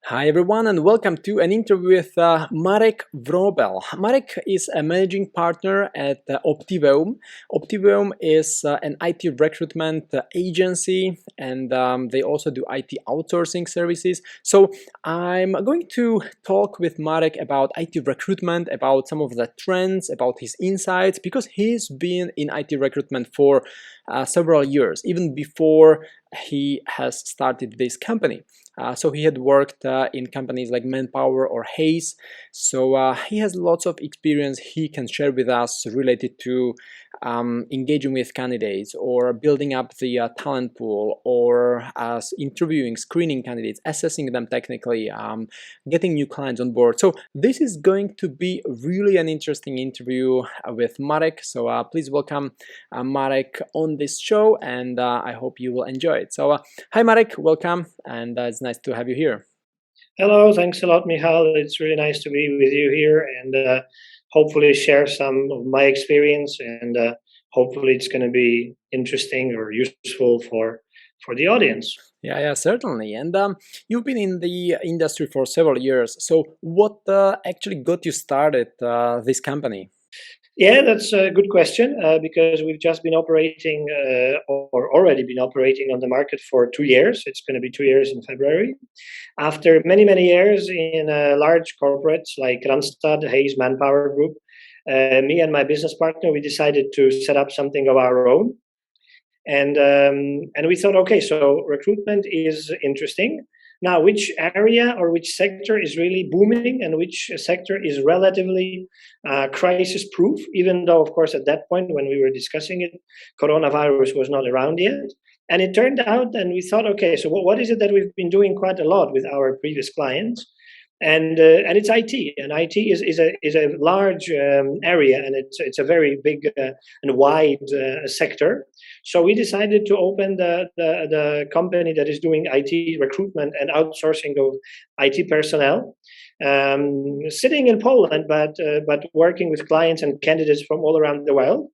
Hi everyone and welcome to an interview with Marek Wrobel. Marek is a managing partner at Optiveum. Optiveum is an IT recruitment agency and they also do IT outsourcing services. So I'm going to talk with Marek about IT recruitment, about some of the trends, about his insights, because he's been in IT recruitment for several years, even before he has started this company. So he had worked in companies like Manpower or Hayes. So he has lots of experience he can share with us related to engaging with candidates or building up the talent pool or interviewing, screening candidates, assessing them technically, getting new clients on board. So this is going to be really an interesting interview with Marek. So please welcome Marek on this show, and I hope you will enjoy it. So hi Marek, welcome, and it's nice to have you here. Hello, thanks a lot, Michal. It's really nice to be with you here and hopefully share some of my experience and hopefully it's going to be interesting or useful for the audience. Yeah, certainly. And you've been in the industry for several years. So what actually got you started this company? Yeah, that's a good question because we've just been operating or already been operating on the market for 2 years. It's going to be 2 years in February. After many, many years in large corporates like Randstad, Hayes, Manpower Group, me and my business partner, we decided to set up something of our own. And we thought, okay, so recruitment is interesting. Now, which area or which sector is really booming and which sector is relatively crisis proof, even though, of course, at that point when we were discussing it, coronavirus was not around yet. And it turned out, and we thought, okay, so what is it that we've been doing quite a lot with our previous clients? And it's IT, and IT is a large area, and it's a very big and wide sector. So we decided to open the company that is doing IT recruitment and outsourcing of IT personnel, sitting in Poland, but working with clients and candidates from all around the world.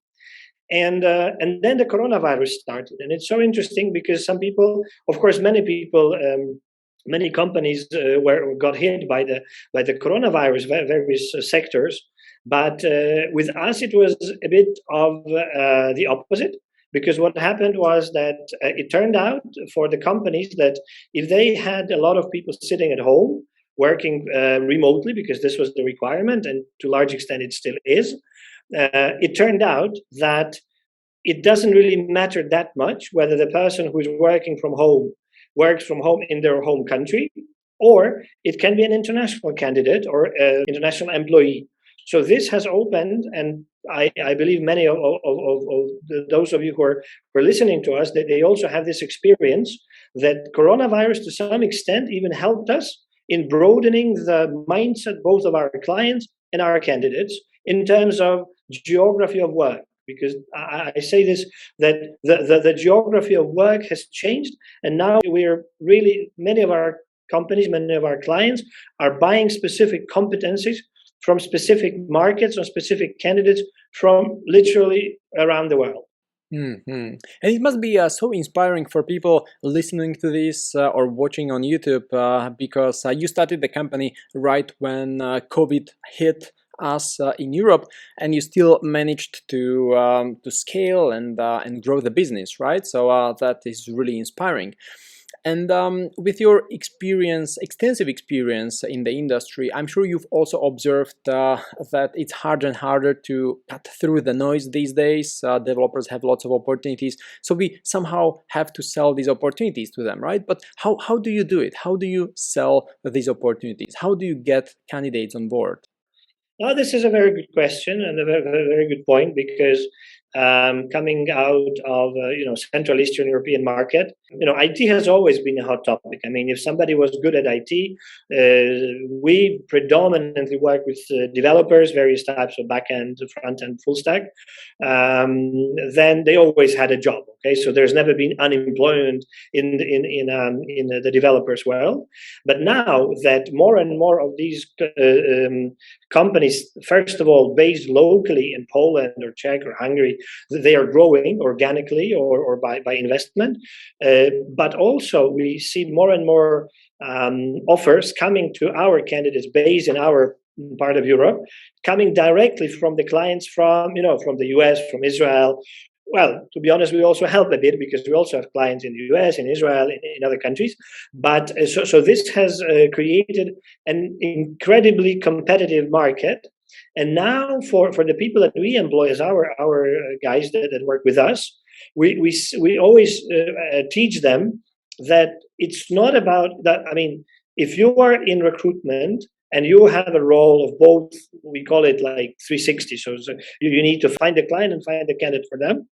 And then the coronavirus started, and it's so interesting because some people, of course, many people. Many companies got hit by the coronavirus, various sectors, but with us it was a bit of the opposite, because what happened was that it turned out for the companies that if they had a lot of people sitting at home working remotely, because this was the requirement, and to a large extent it still is, it turned out that it doesn't really matter that much whether the person who's working from home works from home in their home country, or it can be an international candidate or an international employee. So this has opened, and I believe many of those of you who are listening to us, that they also have this experience that coronavirus to some extent even helped us in broadening the mindset both of our clients and our candidates in terms of geography of work. Because I say this, that the geography of work has changed, and now we're really, many of our companies, many of our clients are buying specific competencies from specific markets or specific candidates from literally around the world. And it must be so inspiring for people listening to this or watching on YouTube because you started the company right when COVID hit us in Europe, and you still managed to scale and grow the business, right? So that is really inspiring. And with your experience, extensive experience in the industry, I'm sure you've also observed that it's harder and harder to cut through the noise these days. Developers have lots of opportunities, so we somehow have to sell these opportunities to them, right? But how do you do it? How do you sell these opportunities? How do you get candidates on board? Well, this is a very good question and a very, very good point, because coming out of Central Eastern European market, IT has always been a hot topic. I mean, if somebody was good at IT, we predominantly work with developers, various types of backend, front end, full stack. Then they always had a job. Okay, so there's never been unemployment in the developers world. But now that more and more of these companies, first of all, based locally in Poland or Czech or Hungary, they are growing organically or by investment. But also we see more and more offers coming to our candidates based in our part of Europe, coming directly from the clients from from the US, from Israel. Well, to be honest, we also help a bit because we also have clients in the US, in Israel, in other countries. But so this has created an incredibly competitive market. And now for the people that we employ as our guys that work with us, we always teach them that it's not about that. I mean, if you are in recruitment and you have a role of both, we call it like 360. So you need to find the client and find the candidate for them.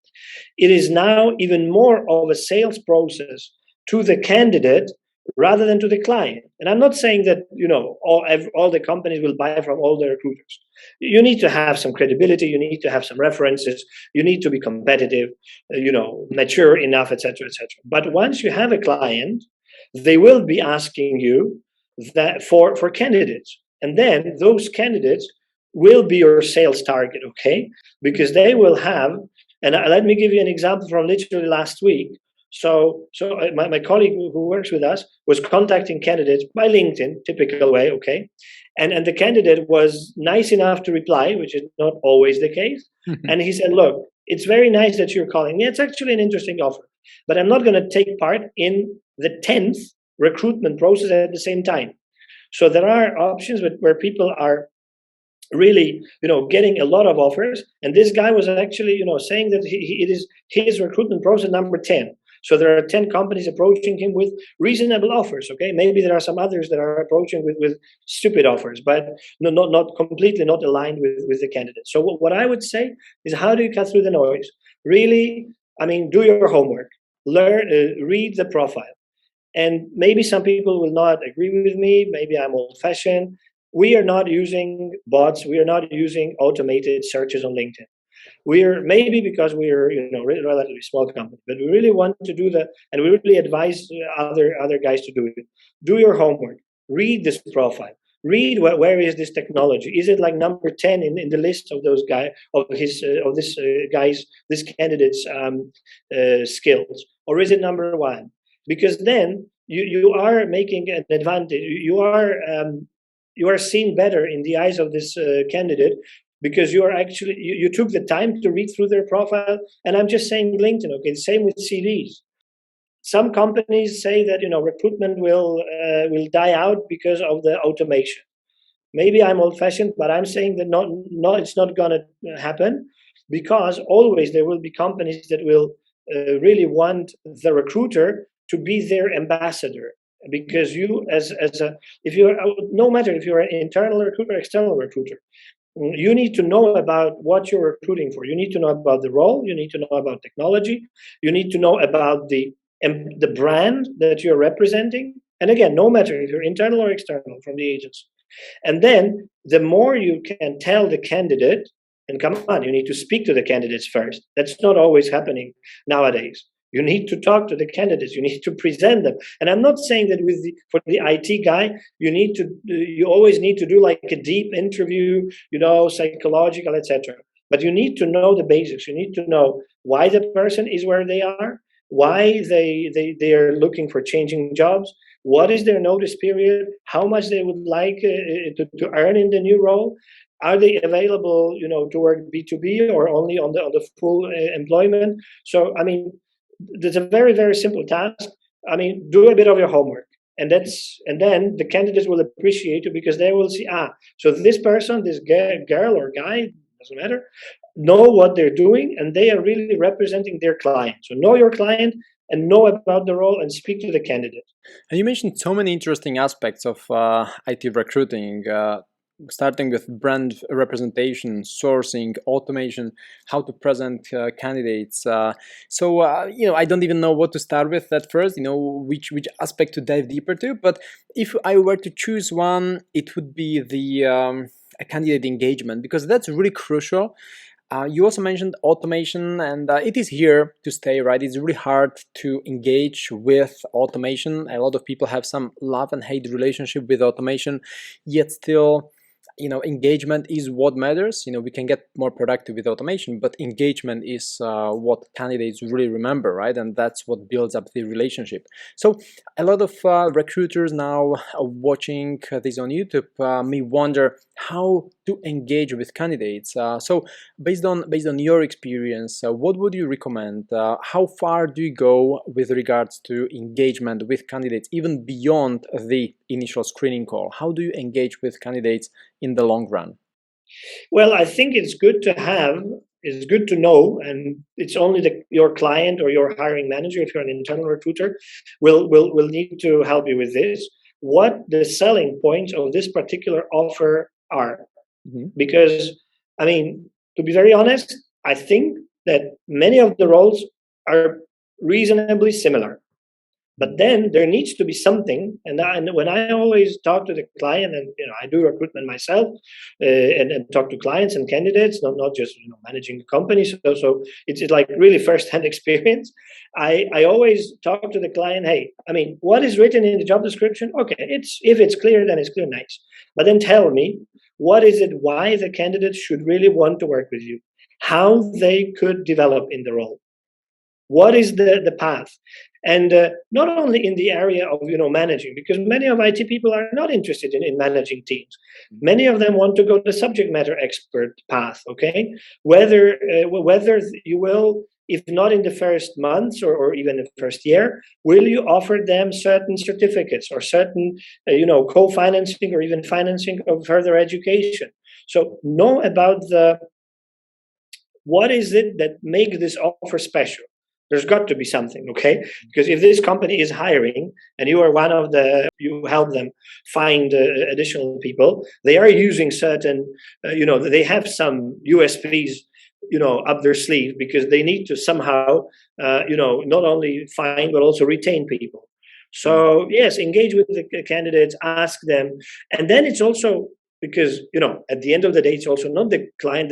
It is now even more of a sales process to the candidate rather than to the client. And I'm not saying that all the companies will buy from all the recruiters. You need to have some credibility. You need to have some references. You need to be competitive, mature enough, etc., etc. But once you have a client, they will be asking you that for candidates, and then those candidates will be your sales target, okay? Because they will have, and let me give you an example from literally last week. So my colleague who works with us was contacting candidates by LinkedIn, typical way, okay? And the candidate was nice enough to reply, which is not always the case. And he said, look, it's very nice that you're calling me. It's actually an interesting offer, but I'm not going to take part in the 10th recruitment process at the same time. So there are options where people are really, getting a lot of offers. And this guy was actually, saying that it is his recruitment process number 10. So there are 10 companies approaching him with reasonable offers. Okay, maybe there are some others that are approaching with stupid offers, but not completely not aligned with the candidate. So what I would say is, how do you cut through the noise? Really, I mean, do your homework, learn, read the profile. And maybe some people will not agree with me. Maybe I'm old-fashioned. We are not using bots. We are not using automated searches on LinkedIn. We're maybe because we're relatively small company, but we really want to do that, and we really advise other guys to do it. Do your homework. Read this profile. Read where is this technology? Is it like number 10 in the list of those guys of this guy's this candidate's skills, or is it number 1? Because then you are making an advantage. You are seen better in the eyes of this candidate, because you are actually you took the time to read through their profile. And I'm just saying LinkedIn, okay, same with CVs. Some companies say that recruitment will die out because of the automation. Maybe I'm old-fashioned, but I'm saying that no, it's not going to happen, because always there will be companies that will really want the recruiter to be their ambassador. Because you if you're, no matter if you're an internal recruiter or external recruiter, you need to know about what you're recruiting for. You need to know about the role. You need to know about technology. You need to know about the brand that you're representing. And again, no matter if you're internal or external from the agency. And then the more you can tell the candidate, and come on, you need to speak to the candidates first. That's not always happening nowadays. You need to talk to the candidates. You need to present them. And I'm not saying that for the IT guy, you always need to do like a deep interview, psychological, etc. But you need to know the basics. You need to know why the person is where they are, why they are looking for changing jobs, what is their notice period, how much they would like to earn in the new role. Are they available, to work B2B or only on the full employment? So, I mean, there's a very, very simple task. I mean, do a bit of your homework, and then the candidates will appreciate you, because they will see, so this person, this girl or guy, doesn't matter, know what they're doing, and they are really representing their client. So know your client and know about the role and speak to the candidate. And you mentioned so many interesting aspects of IT recruiting, starting with brand representation, sourcing, automation, how to present candidates. So I don't even know what to start with at first, which aspect to dive deeper to. But if I were to choose one, it would be the candidate engagement, because that's really crucial. You also mentioned automation, and it is here to stay, right? It's really hard to engage with automation. A lot of people have some love and hate relationship with automation, yet still engagement is what matters. We can get more productive with automation, but engagement is what candidates really remember, right? And that's what builds up the relationship. So a lot of recruiters now watching this on YouTube may wonder how to engage with candidates. So based on your experience, what would you recommend? How far do you go with regards to engagement with candidates, even beyond the initial screening call? How do you engage with candidates in the long run? Well, I think it's good to know, and it's only your client or your hiring manager, if you're an internal recruiter, will need to help you with this. What the selling points of this particular offer are, because I mean, to be very honest, I think that many of the roles are reasonably similar. But then there needs to be something, and when I always talk to the client, and I do recruitment myself, and talk to clients and candidates, not just managing a company. So it's like really first-hand experience. I always talk to the client. Hey, I mean, what is written in the job description? Okay, if it's clear, then it's clear, nice. But then tell me, what is it? Why the candidate should really want to work with you? How they could develop in the role? What is the path? And not only in the area of managing, because many of IT people are not interested in managing teams. Many of them want to go the subject matter expert path. Okay, whether you will, if not in the first months or even the first year, will you offer them certain certificates or certain co-financing or even financing of further education? So know about what is it that makes this offer special. There's got to be something, okay? Because if this company is hiring and you are one of you help them find additional people, they are using certain, they have some USPs, up their sleeve, because they need to somehow, not only find but also retain people. So yes, engage with the candidates, ask them, and then it's also because at the end of the day, it's also not the client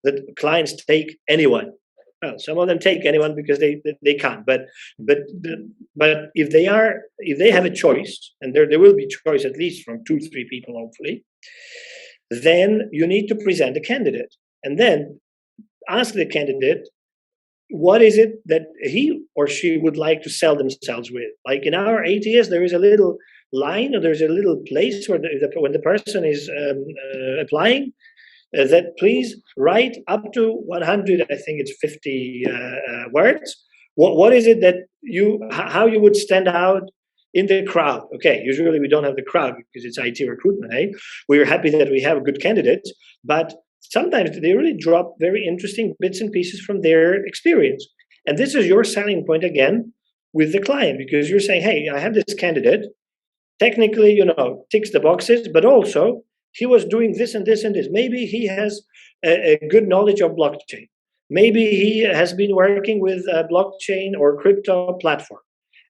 that clients take anyone. Well, some of them take anyone because they can't. But if they have a choice, and there will be choice at least from 2-3 people, hopefully, then you need to present a candidate, and then ask the candidate what is it that he or she would like to sell themselves with. Like in our ATS, there is a little line, or there's a little place where when the person is applying, that please write up to 100, I think it's 50 words. What is it that how you would stand out in the crowd? Okay, usually we don't have the crowd because it's IT recruitment. We're happy that we have good candidates, but sometimes they really drop very interesting bits and pieces from their experience. And this is your selling point again with the client, because you're saying, hey, I have this candidate, technically, ticks the boxes, but also he was doing this and this and this. Maybe he has a good knowledge of blockchain. Maybe he has been working with a blockchain or crypto platform.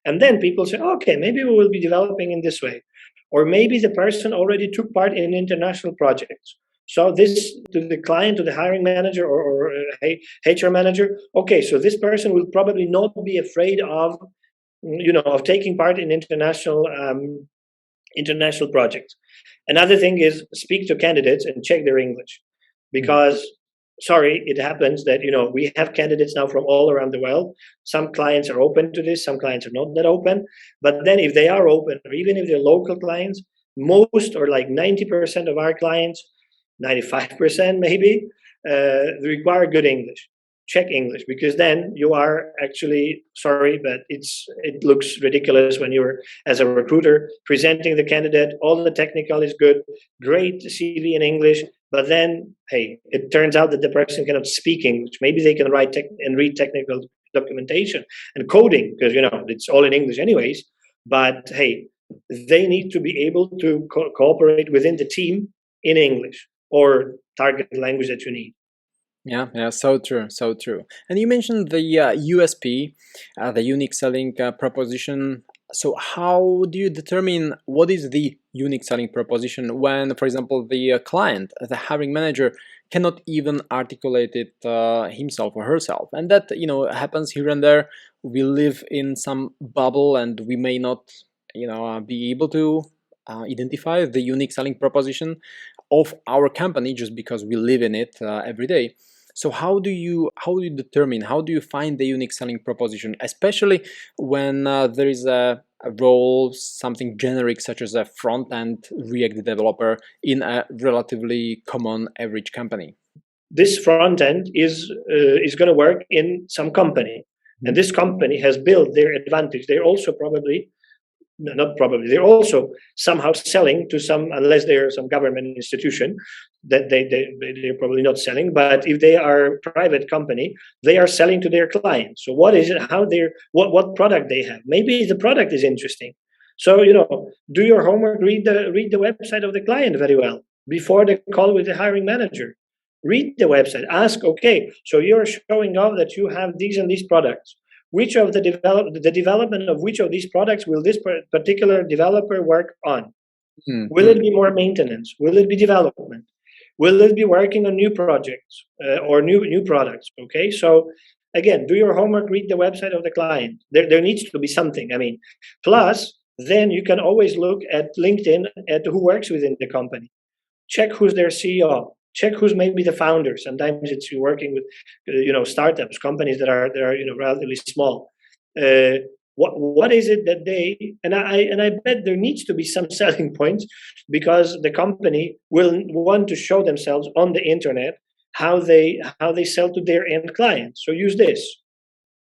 And then people say, okay, maybe we will be developing in this way. Or maybe the person already took part in international projects. So this to the client, to the hiring manager or HR manager, okay, so this person will probably not be afraid of, of taking part in international projects. Another thing is speak to candidates and check their English, because sorry, it happens that we have candidates now from all around the world. Some clients are open to this, some clients are not that open. But then if they are open, or even if they're local clients, most or like 90% of our clients, 95% maybe, require good English. Check English, because then you are actually, sorry, but it looks ridiculous when you're, as a recruiter, presenting the candidate. All the technical is good, great CV in English, but then hey, it turns out that the person cannot speak English. Maybe they can write and read technical documentation and coding, because it's all in English anyways. But hey, they need to be able to cooperate within the team in English or target language that you need. Yeah, so true, so true. And you mentioned the USP, the unique selling proposition. So how do you determine what is the unique selling proposition when, for example, the client, the hiring manager, cannot even articulate it himself or herself? And that, happens here and there. We live in some bubble and we may not, be able to identify the unique selling proposition of our company just because we live in it every day. So how do you determine, how do you find the unique selling proposition, especially when there is a role, something generic such as a front-end React developer in a relatively common average company? This front end is going to work in some company, and this company has built their advantage. They're also probably not probably they're also somehow selling to some, unless they're some government institution that they're probably not selling, but if they are a private company, they are selling to their clients. So what is it, how they're, what product they have, maybe the product is interesting. So do your homework, read the website of the client very well before the call with the hiring manager. Read the website, ask, okay, so you're showing off that you have these and these products. Which of the development of which of these products will this particular developer work on? Will it be more maintenance? Will it be development? Will it be working on new projects or new products? Okay, so again, do your homework, read the website of the client. There needs to be something. I mean, plus then you can always look at LinkedIn at who works within the company. Check who's their CEO. Check who's maybe the founder. Sometimes it's you working with, startups, companies that are relatively small. What is it that they, and I bet there needs to be some selling points, because the company will want to show themselves on the internet how they sell to their end clients. So use this.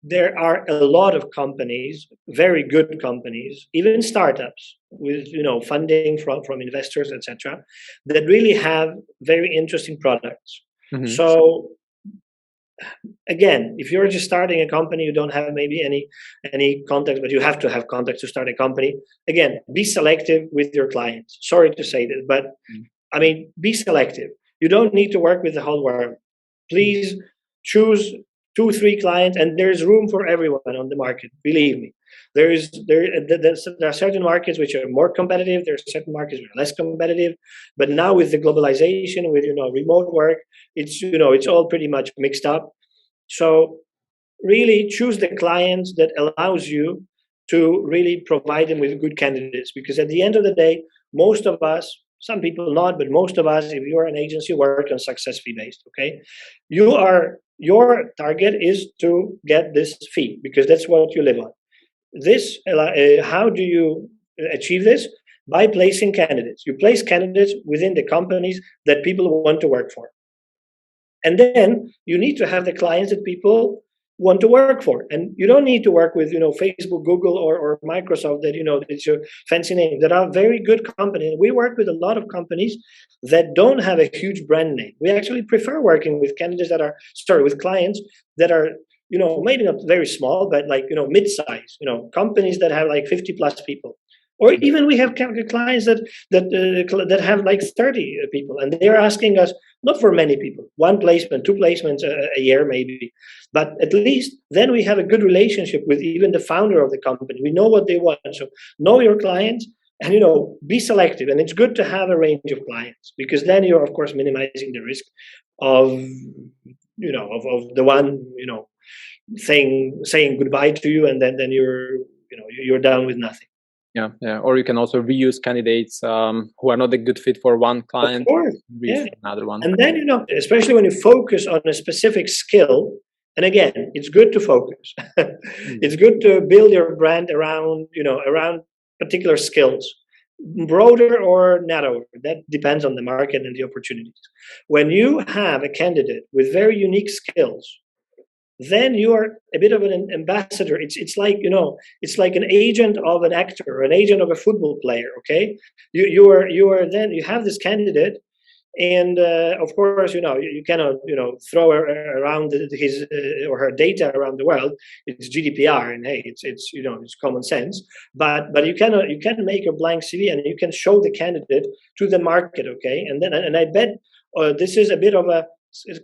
There are a lot of companies, very good companies, even startups with funding from investors, etc., that really have very interesting products. Mm-hmm. So again, if you're just starting a company, you don't have maybe any contacts, but you have to have contacts to start a company. Again, be selective with your clients. Sorry to say this, but I mean, be selective. You don't need to work with the whole world. Please choose 2-3 clients, and there's room for everyone on the market. Believe me, there are certain markets which are more competitive. There are certain markets which are less competitive. But now with the globalization, with remote work, it's all pretty much mixed up. So really choose the clients that allows you to really provide them with good candidates, because at the end of the day, most of us, some people not, but most of us, if you're an agency, work on success fee based. Okay, your target is to get this fee because that's what you live on. This, how do you achieve this? By placing candidates. You place candidates within the companies that people want to work for, and then you need to have the clients that people want to work for. And you don't need to work with Facebook, Google, or Microsoft that it's a fancy name. There are very good companies. We work with a lot of companies that don't have a huge brand name. We actually prefer working with candidates that are with clients that are maybe not very small, but like mid-size companies that have like 50 plus people. Or even we have clients that have like 30 people, and they're asking us not for many people, 1 placement, 2 placements a year maybe, but at least then we have a good relationship with even the founder of the company. We know what they want. So know your clients and be selective. And it's good to have a range of clients, because then you're of course minimizing the risk of of the one saying goodbye to you, and then you're down with nothing. Yeah. Or you can also reuse candidates who are not a good fit for one client. Of course, another one. And then especially when you focus on a specific skill. And again, it's good to focus. It's good to build your brand around around particular skills, broader or narrower. That depends on the market and the opportunities. When you have a candidate with very unique skills, then you are a bit of an ambassador. It's like it's like an agent of an actor or an agent of a football player. Okay, you are then you have this candidate, and of course you cannot throw around his or her data around the world. It's GDPR, and hey, it's common sense. But you can make a blank CV and you can show the candidate to the market. Okay, and I bet this is a bit of a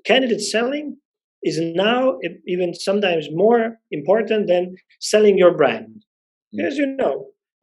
candidate selling is now even sometimes more important than selling your brand. Because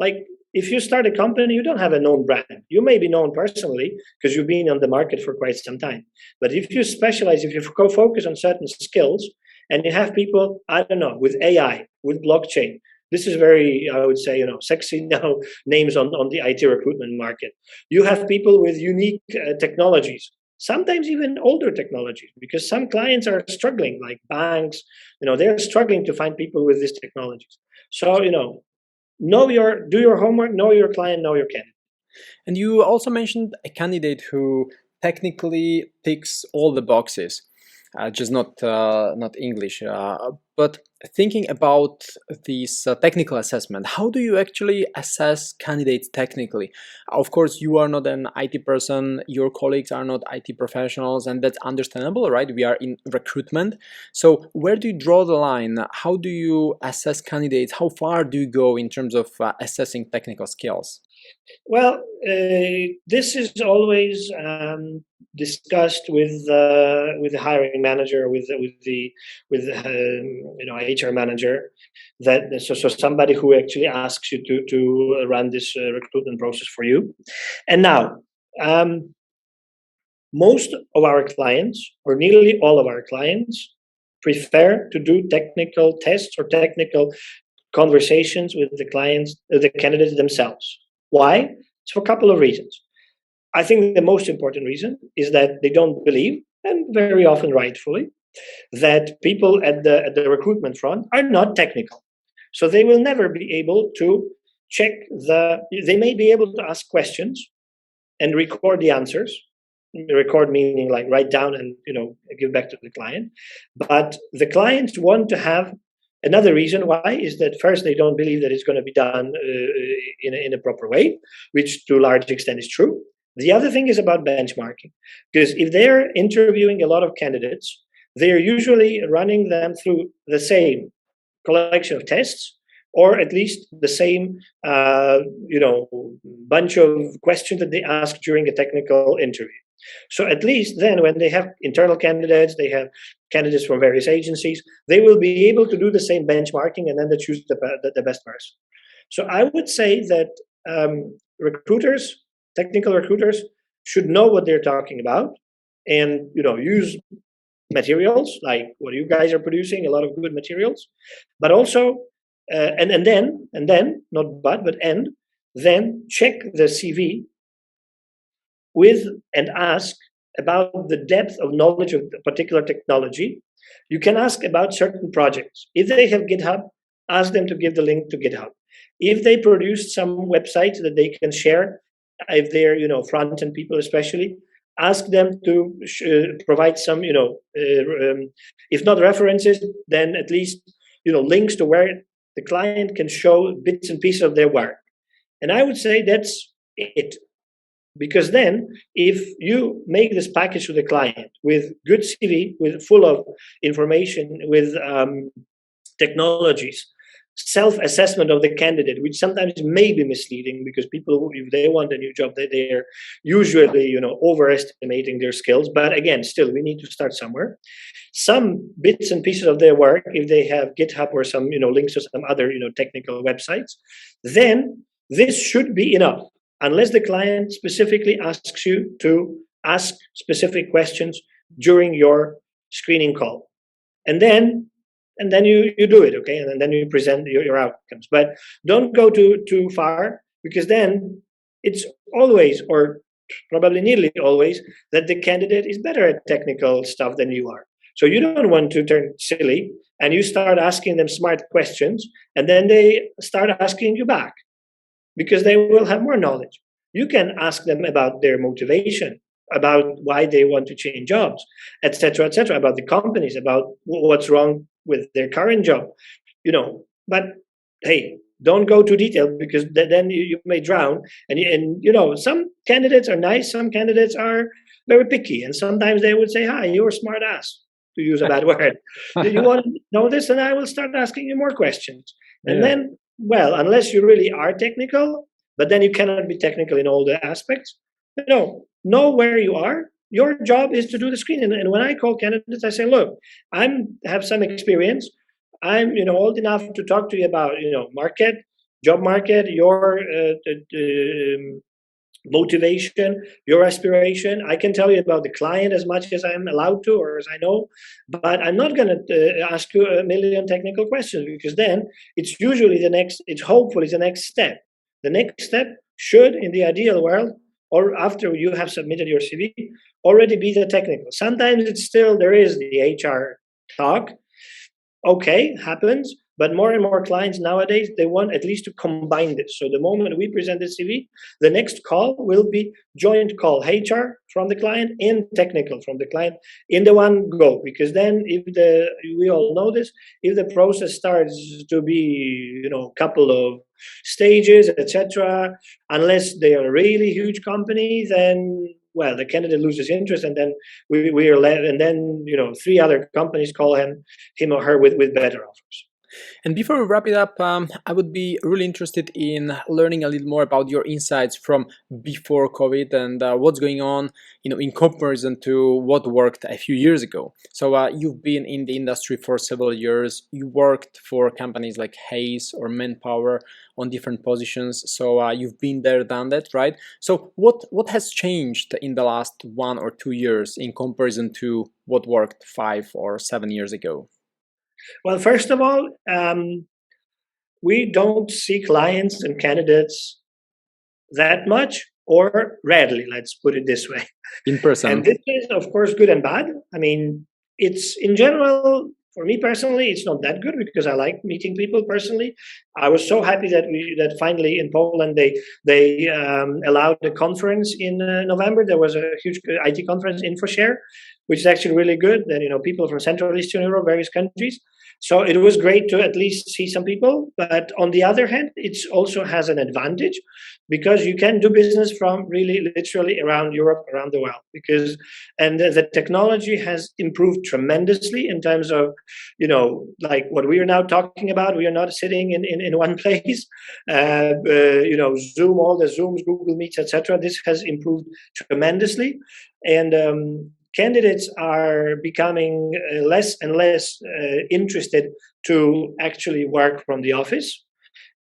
like if you start a company, you don't have a known brand. You may be known personally because you've been on the market for quite some time. But if you specialize, if you focus on certain skills, and you have people, I don't know, with AI, with blockchain, This is very, I would say, sexy now names on the IT recruitment market. You have people with unique technologies, sometimes even older technologies, because some clients are struggling, like banks, they're struggling to find people with these technologies. So, do your homework, know your client, know your candidate. And you also mentioned a candidate who technically ticks all the boxes, just not English. But thinking about this technical assessment, how do you actually assess candidates technically? Of course, you are not an IT person, your colleagues are not IT professionals, and that's understandable, right? We are in recruitment. So where do you draw the line? How do you assess candidates? How far do you go in terms of assessing technical skills? Well, this is always discussed with the hiring manager, with HR manager. So somebody who actually asks you to run this recruitment process for you. And now, most of our clients, or nearly all of our clients, prefer to do technical tests or technical conversations with the clients, the candidates themselves. Why? It's for a couple of reasons. I think the most important reason is that they don't believe, and very often rightfully, that people at the recruitment front are not technical. So they will never be able to check they may be able to ask questions and record the answers. Record meaning like write down and give back to the client. But the clients want to have another reason why is that first they don't believe that it's going to be done in a proper way, which to a large extent is true. The other thing is about benchmarking, because if they're interviewing a lot of candidates, they're usually running them through the same collection of tests, or at least the same bunch of questions that they ask during a technical interview. So at least then, when they have internal candidates, they have candidates from various agencies, they will be able to do the same benchmarking, and then they choose the best person. So I would say that recruiters, technical recruiters, should know what they're talking about, and use materials like what you guys are producing, a lot of good materials, but also and then not but and then check the CV with and ask about the depth of knowledge of a particular technology. You can ask about certain projects. If they have GitHub, ask them to give the link to GitHub. If they produced some website that they can share, if they're front end people especially, ask them to provide some if not references, then at least links to where the client can show bits and pieces of their work. And I would say that's it. Because then, if you make this package to the client with good CV, with full of information, with technologies, self-assessment of the candidate, which sometimes may be misleading, because people, if they want a new job, they're usually overestimating their skills. But again, still, we need to start somewhere. Some bits and pieces of their work, if they have GitHub or some links to some other technical websites, then this should be enough. Unless the client specifically asks you to ask specific questions during your screening call. And then you do it, okay? And then you present your outcomes. But don't go too far, because then it's always, or probably nearly always, that the candidate is better at technical stuff than you are. So you don't want to turn silly and you start asking them smart questions, and then they start asking you back, because they will have more knowledge. You can ask them about their motivation, about why they want to change jobs, etc., about the companies, about what's wrong with their current job, But hey, don't go too detailed, because then you may drown. And some candidates are nice, some candidates are very picky, and sometimes they would say, "Hi, you're a smart ass," to use a bad word. Do you want to know this? And I will start asking you more questions. And then, well, unless you really are technical, but then you cannot be technical in all the aspects, know where you are. Your job is to do the screening. And when I call candidates, I say, look, I have some experience. I'm old enough to talk to you about market, job market, your motivation, your aspiration. I can tell you about the client as much as I'm allowed to or as I know, but I'm not going to ask you a million technical questions, because then it's usually it's hopefully the next step. The next step should, in the ideal world, or after you have submitted your CV, already be the technical. Sometimes it's still, there is the HR talk. Okay, happens, but more and more clients nowadays, they want at least to combine this. So the moment we present the CV, the next call will be joint call, HR from the client and technical from the client in the one go. Because then we all know this, if the process starts to be, couple of stages, etc., unless they are a really huge company, then well, the candidate loses interest, and then we are led, and then three other companies call him or her with better offers. And before we wrap it up, I would be really interested in learning a little more about your insights from before COVID and what's going on, in comparison to what worked a few years ago. So you've been in the industry for several years. You worked for companies like Hayes or Manpower on different positions. So you've been there, done that, right? So what has changed in the last 1 or 2 years in comparison to what worked 5 or 7 years ago? Well, first of all, we don't see clients and candidates that much, or rarely, let's put it this way. In person. And this is, of course, good and bad. I mean, it's in general, for me personally, it's not that good, because I like meeting people personally. I was so happy that finally in Poland they allowed a conference in November. There was a huge IT conference, InfoShare, which is actually really good. That people from Central Eastern Europe, various countries. So it was great to at least see some people. But on the other hand, it also has an advantage, because you can do business from really literally around Europe, around the world. And the technology has improved tremendously in terms of, like what we are now talking about. We are not sitting in one place. Zoom, all the Zooms, Google Meets, etc. This has improved tremendously. And candidates are becoming less and less interested to actually work from the office,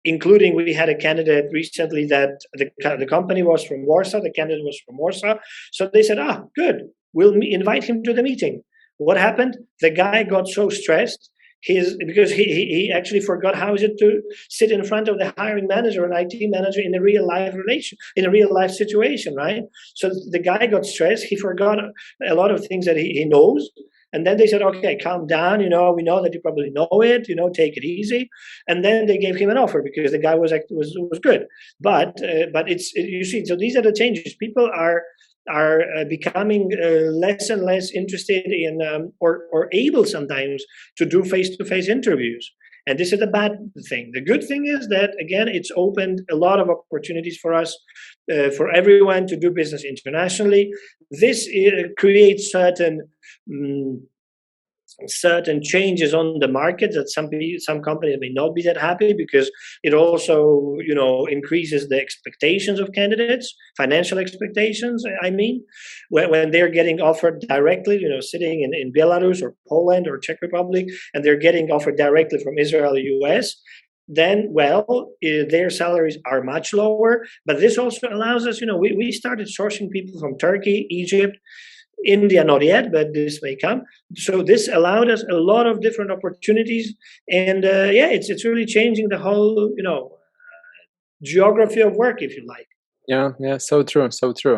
including we had a candidate recently that the company was from Warsaw, the candidate was from Warsaw. So they said, good, we'll invite him to the meeting. What happened? The guy got so stressed, because he actually forgot how is it to sit in front of the hiring manager and IT manager in a real life situation, right? So the guy got stressed. He forgot a lot of things that he knows. And then they said, okay, calm down. We know that you probably know it. Take it easy. And then they gave him an offer, because the guy was good. But you see, so these are the changes. People are becoming less and less interested in or able sometimes to do face-to-face interviews. And this is the bad thing. The good thing is that, again, it's opened a lot of opportunities for us, for everyone to do business internationally. This creates certain changes on the market that some companies may not be that happy, because it also increases the expectations of candidates, financial expectations. I mean, when they're getting offered directly, sitting in Belarus or Poland or Czech Republic, and they're getting offered directly from Israel or US, then their salaries are much lower. But this also allows us, we started sourcing people from Turkey, Egypt, India, not yet, but this may come. So this allowed us a lot of different opportunities, and it's really changing the whole geography of work, if you like. Yeah, so true.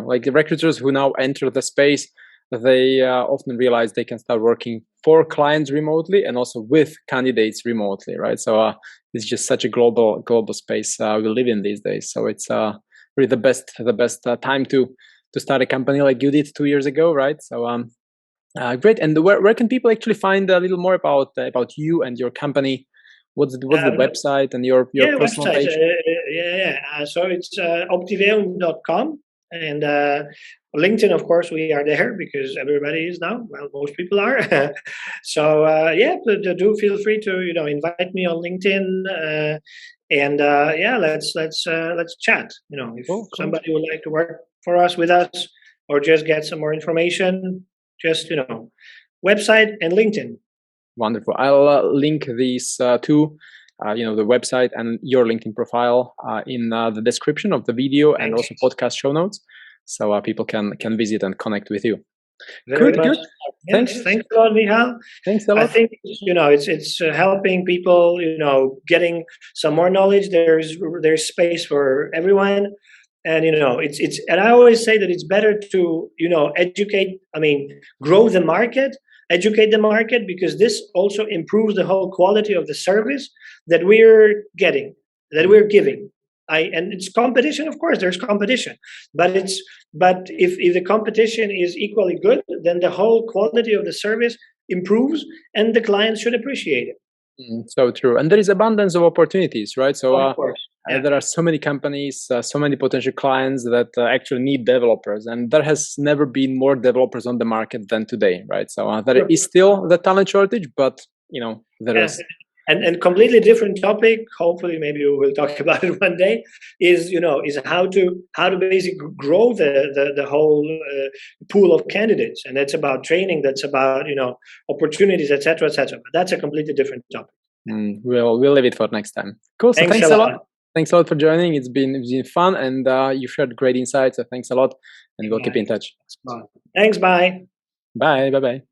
Like the recruiters who now enter the space, they often realize they can start working for clients remotely and also with candidates remotely, right? So it's just such a global space we live in these days. So it's really the best time to start a company like you did 2 years ago, right? So great. And where can people actually find a little more about you and your company? What's the website and your personal website, page? So it's optiveum.com, and LinkedIn, of course, we are there because everybody is now. Well, most people are. So do feel free to invite me on LinkedIn, and let's chat. If somebody would like to work with us, or just get some more information, just website and LinkedIn. Wonderful. I'll link these two the website and your LinkedIn profile in the description of the video and also podcast show notes, so people can visit and connect with you. Very Good. much. Yes, thanks a lot, Michal. Thanks a lot. I think it's helping people, getting some more knowledge. There's space for everyone, and and I always say that it's better to educate. I mean, grow the market, educate the market, because this also improves the whole quality of the service that we're getting, that we're giving. And it's competition, of course. There's competition, but if the competition is equally good, then the whole quality of the service improves, and the client should appreciate it. So true, and there is abundance of opportunities, right? So of course, there are so many companies, so many potential clients that actually need developers, and there has never been more developers on the market than today, right? So there is still the talent shortage, but there is. And completely different topic. Hopefully, maybe we will talk about it one day. Is how to basically grow the whole pool of candidates, and that's about training. That's about opportunities, etc., etc. But that's a completely different topic. We'll leave it for next time. Cool. So thanks a lot. Thanks a lot for joining. It's been fun, and you shared great insights. So thanks a lot, and we'll keep in touch. Thanks. Bye. Bye. Bye.